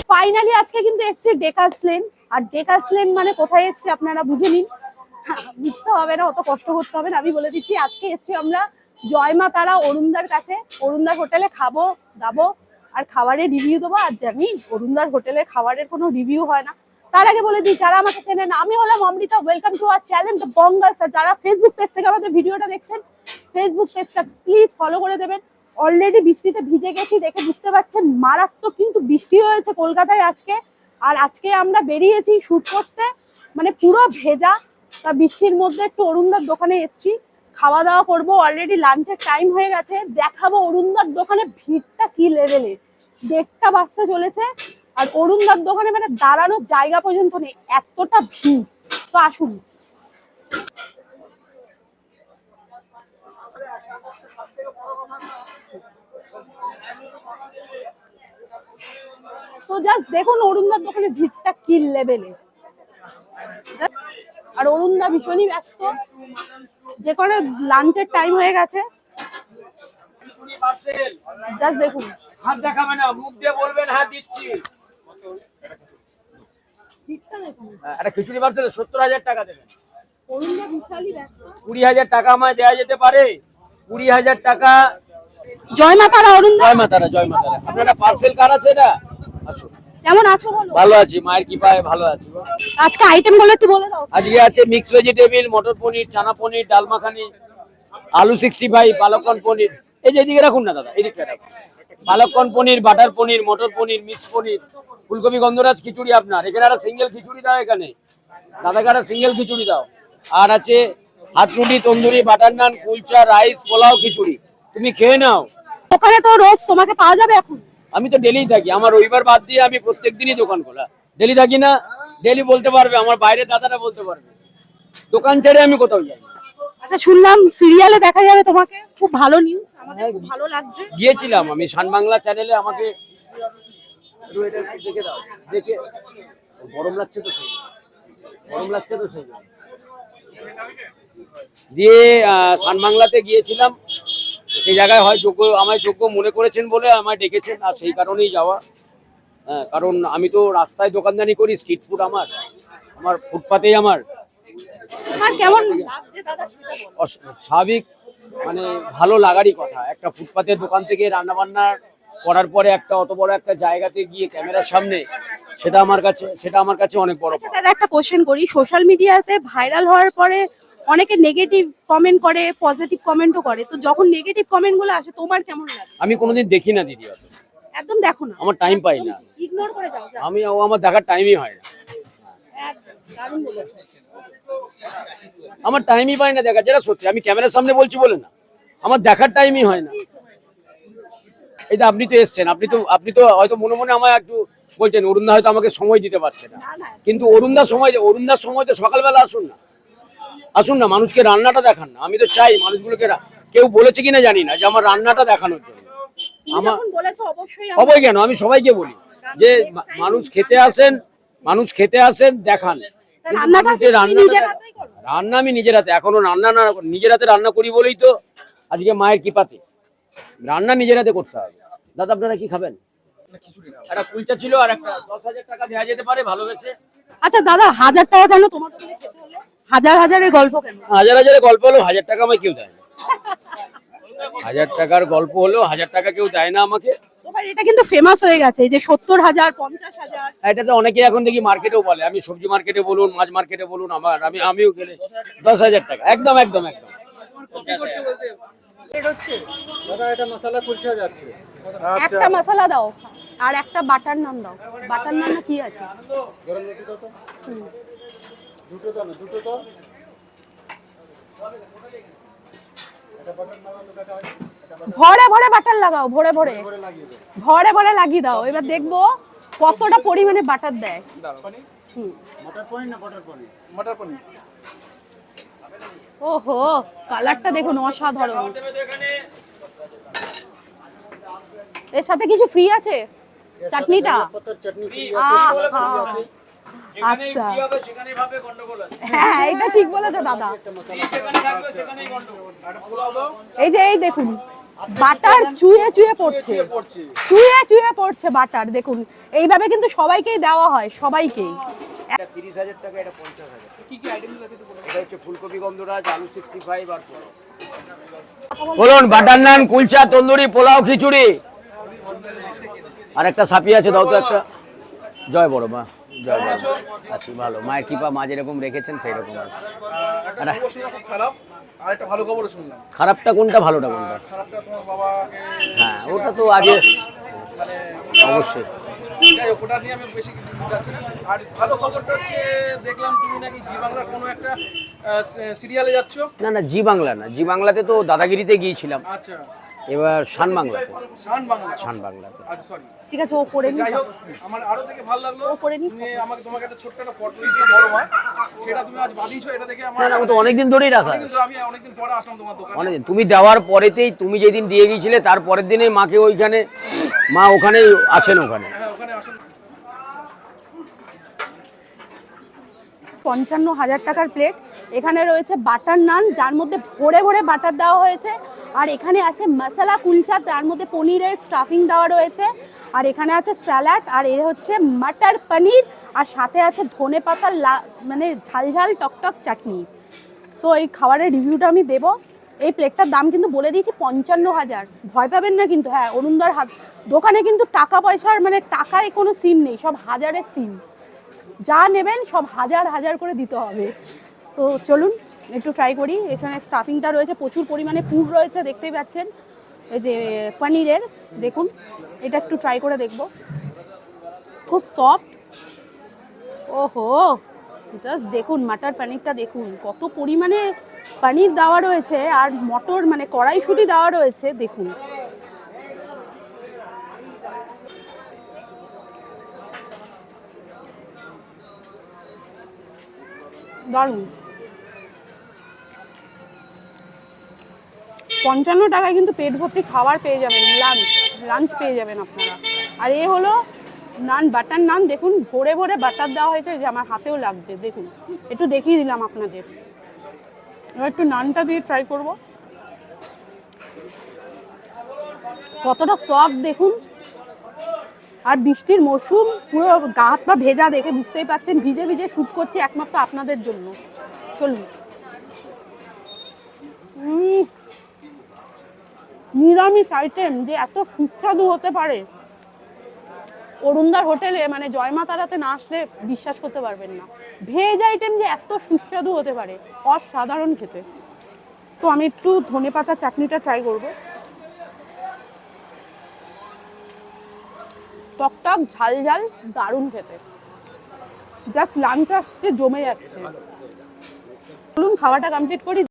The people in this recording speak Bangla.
ফাইনালি আজকে কিন্তু এসছি ডেকাসলেন। আর ডেকাসলেন মানে কোথায় এসছি আপনারা বুঝে নিন, বুঝতে হবে না, অত কষ্ট করতে হবে না, আমি বলে দিচ্ছি। আজকে এসছি আমরা জয় মা তারা অরুণদার কাছে। অরুণদার হোটেলে খাবো দাবো আর খাবারের রিভিউ দেবো। আর জানি অরুণদার হোটেলে খাবারের কোনো রিভিউ হয় না। তার আগে বলে দিই, যারা আমাকে চেনেন, আমি হলাম Amrita. Welcome to our channel the Bangals. আর যারা ফেসবুক পেজ থেকে আমাদের ভিডিওটা দেখছেন, ফেসবুক পেজটা প্লিজ ফলো করে দেবেন। অলরেডি বৃষ্টিতে ভিজে গেছি, দেখে বুঝতে পারছেন মারাত্মক কিন্তু বৃষ্টি হয়েছে কলকাতায় আজকে। আর আজকে আমরা বেরিয়েছি শুট করতে, মানে পুরো ভেজা। তা বৃষ্টির মধ্যে একটু অরুণদার দোকানে এসছি, খাওয়া দাওয়া করবো। অলরেডি লাঞ্চের টাইম হয়ে গেছে, দেখাবো অরুণদার দোকানে ভিড়টা কি লেভেলের। 1:30 বাজতে চলেছে আর অরুণদার দোকানে মানে দাঁড়ানোর জায়গা পর্যন্ত নেই, এতটা ভিড়। তো আসুন। তো জাস্ট দেখুন অরুণদার দোকানে ভিড়টা কি লেভেলে। আর অরুণদা ভীষণই ব্যস্ত, যে করে লাঞ্চের টাইম হয়ে গেছে। জাস্ট দেখুন, হাত দেখাবে না, মুখ দিয়ে বলবেন হ্যাঁ দিচ্ছি। একটা খিচুড়ি পার্সেল 70,000 টাকা দেবেন। অরুণদা বিশালই ব্যস্ত। 20,000 টাকা আমায় দেওয়া যেতে পারে? 20,000 টাকা। জয় মা তারা অরুণদা। জয় মাতারা, জয় মাতারা। আপনারা পার্সেল কার আছে এটা? আসুন। কেমন আছো বলো? ভালো আছি, মায়ের কৃপায় ভালো আছি। আজকে আইটেম গুলো একটু বলে দাও। আজকে আছে মিক্স ভেজিটেবল, মটর পনির, চানা পনির, ডাল মাখানি, আলু 65, পালককর্ন পনির। এই যে এদিকে রাখুন না দাদা, এদিকে রাখুন। পালককর্ন পনির, বাটার পনির, মটর পনির, মিক্স পনির, ফুলকপি গন্ধরাজ খিচুড়ি। আপনার এখানে একটা সিঙ্গেল খিচুড়ি দাও, এখানে দাদাকে একটা সিঙ্গেল খিচুড়ি দাও। আর আছে হাত রুটি, তন্দুরি, বাটার নান, কুলচা, রাইস, পোলাও, খিচুড়ি। তুমি খেয়ে নাও। ওখানে তো রোজ তোমাকে পাওয়া যাবে এখন? আমি তো ডেলি থাকি, আমার রবিবার বাদ দিয়ে আমি প্রত্যেক দিনই দোকান খোলা। ডেলি থাকি না? ডেলি বলতে পারবে, আমার বাইরে দাদারা বলতে পারবে। দোকান ছেড়ে আমি কোথাও যাই। আচ্ছা, শুনলাম সিরিয়ালে দেখা যাবে তোমাকে, খুব ভালো নিউজ, আমাদের খুব ভালো লাগছে। গিয়েছিলাম আমি শান বাংলা চ্যানেলে, আমাকে দেখে দাও, দেখে গরম লাগছে তো, সেই গরম লাগছে তো সেই দিয়ে শান বাংলাতে গিয়েছিলাম। সেই জায়গায় হয় যোগ্য, আমায় যোগ্য মনে করেছেন বলে আমায় ডেকেছেন, আর সেই কারণেই যাওয়া। হ্যাঁ, কারণ আমি তো রাস্তায় দোকানদানি করি, স্ট্রিট ফুড আমার ফুটপাতেই আমার। কেমন লাগছে দাদা সেটা বলো। স্বাভাবিক, মানে ভালো লাগারই কথা। একটা ফুটপাতের দোকান থেকে রান্না বান্না করার পরে একটা অত বড় একটা জায়গাতে গিয়ে ক্যামেরার সামনে, সেটা আমার কাছে অনেক বড়। দাদা একটা কোশ্চেন করি, সোশ্যাল মিডিয়াতে ভাইরাল হওয়ার পরে অনেকে নেগেটিভ কমেন্ট করে, পজিটিভ কমেন্টও করে, তো যখন নেগেটিভ কমেন্ট গুলো আসে তোমার কেমন লাগে? আমি কোনোদিন দেখি না দিদি, একদম দেখো না? আমার টাইম পাই না, ইগনোর করে যাও। আমার দেখার টাইমই হয় না। দারুণ বলেছো। আমার টাইমই পাই না দেখা, যেটা সত্যি। আমি ক্যামেরার সামনে বলছি বলে না, আমার দেখার টাইমই হয় না। এই যে আপনি তো এসছেন, আপনি তো হয়তো মনে মনে আমায় একটু বলছেন অরুণদা হয়তো আমাকে সময় দিতে পারছে না, কিন্তু অরুণদার সময় তো সকালবেলা আসুন না, মানুষকে রান্নাটা দেখান না। আমি তো চাই মানুষগুলোকে, কেউ বলেছে কিনা জানি না, যে আমার রান্নাটা দেখানোর জন্য। অবশ্যই কেন, আমি সবাইকে বলি যে মানুষ খেতে আসেন দেখান। রান্না আমি নিজের হাতে, এখনো রান্না না নিজের হাতে রান্না করি বলেই তো আজকে মায়ের কৃপাতে রান্না নিজের হাতে করতে হবে। দাদা আপনারা কি খাবেন? একটা কুলচা ছিল, আর একটা 10,000 টাকা দেওয়া যেতে পারে ভালোবেসে। আচ্ছা দাদা, 1,000 টাকা কেন তোমার দোকানে খেতে হলো? হাজারের গল্প কেন? হাজারের গল্প হলো, 1,000 টাকা আমায় কেউ দেয় না। 1,000 টাকার গল্প হলো, 1,000 টাকা কেউ দেয় না আমাকে। এটা কিন্তু ফেমাস হয়ে গেছে, এই যে 70,000, 50,000। এটা তো অনেকে এখন দেখি মার্কেটেও বলে। আমি সবজি মার্কেটে বলুন, মাছ মার্কেটে বলুন, আমিও গেলে 10,000 টাকা। একদম। একটা মশলা দাও আর একটা বাটার নান দাও। বাটার নান কি আছে? ভরে ভরে বাটার লাগাও, ভরে ভরে লাগিয়ে দাও। এবার দেখবো কতটা পরিমাণে বাটার দেয়। ওহো, কালারটা দেখুন অসাধারণ। এর সাথে কিছু ফ্রি আছে? চাটনিটা? আচ্ছা, হ্যাঁ এটা ঠিক বলেছো দাদা। এই যে এই দেখুন, বাটার চুয়ে চুয়ে পড়ছে, চুয়ে চুয়ে পড়ছে বাটার। দেখুন এইভাবে কিন্তু সবাইকেই দেওয়া হয়, সবাইকেই। 30,000 টাকা, এটা 50,000। কি কি আইটেম আছে একটু বলুন? এটা হচ্ছে ফুলকপি গন্ধরাজ, আলু 65 আর পোলাও। বলুন বাটার নান, কুলচা, তন্দুরি, পোলাও, খিচুড়ি। আর একটা সাপি আছে, দাও তো একটা। জয় বড় মা, জয় বড় মা। আছি ভালো, মায়ের কৃপা, মা যেরকম রেখেছেন সেই রকম আছে। একটা খবর শুনলাম খুব খারাপ, আর একটা ভালো খবর শুনলাম। খারাপটা কোনটা, ভালোটা কোনটা? খারাপটা তোমার বাবাকে, হ্যাঁ ওটা তো আগে মানে অবশ্যই। যাই হোক, ওটা নিয়ে আমি বেশি কিছু যাচ্ছি না। আর ভালো খবরটা হচ্ছে দেখলাম তুমি নাকি জি বাংলার কোনো একটা সিরিয়ালে যাচ্ছ। না না, জি বাংলা না, জি বাংলাতে তো দাদাগিরিতে গিয়েছিলাম, আচ্ছা, এবার শান বাংলাতে। শান বাংলা, শান বাংলাতে। আচ্ছা সরি। ঠিক আছে, ও করে নি। যাই হোক, আমার আরো দেখে ভালো লাগলো। ও করে নি। তুমি তোমাকে একটা ছোট্ট একটা ফটো দিয়েছিল বড় মা, সেটা তুমি আজ বাঁধিয়েছো। এটা দেখে আমার না না, আমি তো অনেকদিন ধরেই রাখা আছে। আমি অনেকদিন পরে আসলাম তোমার দোকানে। অনেকদিন, তুমি দেওয়ার পরেতেই, তুমি যেদিন দিয়ে গিয়েছিলে তার পরের দিনে মাকে ওইখানে, মা ওখানেই আছেন ওখানে। হ্যাঁ, ওখানে আসুন। 55,000 টাকার প্লেট। এখানে রয়েছে বাটার নান, যার মধ্যে ভরে ভরে বাটার দেওয়া হয়েছে। আর এখানে আছে মশলা কুলচা, তার মধ্যে পনিরের স্টাফিং দেওয়া রয়েছে। আর এখানে আছে স্যালাড, আর এর হচ্ছে মটর পনির, আর সাথে আছে ধনে পাতার মানে ঝাল ঝাল টকটক চাটনি। সো এই খাবারের রিভিউটা আমি দেব। এই প্লেটটার দাম কিন্তু বলে দিয়েছি 55,000। ভয় পাবেন না কিন্তু। হ্যাঁ, অরুণদার দোকানে কিন্তু টাকা পয়সার মানে টাকায় কোনো সিন নেই, সব হাজারের সিন। যা নেবেন সব হাজার হাজার করে দিতে হবে। তো চলুন একটু ট্রাই করি। এখানে স্টাফিংটা রয়েছে, প্রচুর পরিমাণে পুর রয়েছে, দেখতেই পাচ্ছেন। এই যে পনিরের, দেখুন এটা একটু ট্রাই করে দেখব। খুব সফট। ওহো, জাস্ট দেখুন মাটার পনিরটা, দেখুন কত পরিমাণে পনির দেওয়া রয়েছে, আর মটর মানে কড়াইশুঁটি দেওয়া রয়েছে, দেখুন। দারুণ। 55 টাকায় কিন্তু পেট ভর্তি খাবার পেয়ে যাবেন, লাঞ্চ পেয়ে যাবেন আপনারা। আর এ হলো নান, বাটার নান। দেখুন ভরে ভরে বাটার দেওয়া হয়েছে, যে আমার হাতেও লাগছে। দেখুন একটু দেখিয়ে দিলাম আপনাদের। এবার একটু নানটা দিয়ে ট্রাই করব, কতটা সফট দেখুন। আর বৃষ্টির মৌসুম, পুরো গা হাত পা ভেজা, দেখে বুঝতেই পাচ্ছেন ভিজে ভিজে শ্যুট করছি একমাত্র আপনাদের জন্য। চলুন। নিরামিষ আইটেম যে এত সুস্বাদু হতে পারে, অরুণদার হোটেলে মানে জয়মা তারাতে না আসলে বিশ্বাস করতে পারবেন না। ভেজ আইটেম যে এত সুস্বাদু হতে পারে, অসাধারণ খেতে। তো আমি একটু ধনেপাতা চাটনিটা ট্রাই করব। টকটক ঝাল ঝাল, দারুণ খেতে। জাস্ট লাঞ্চ আসতে জমে যাচ্ছে। চলুন খাওয়াটা কমপ্লিট করি।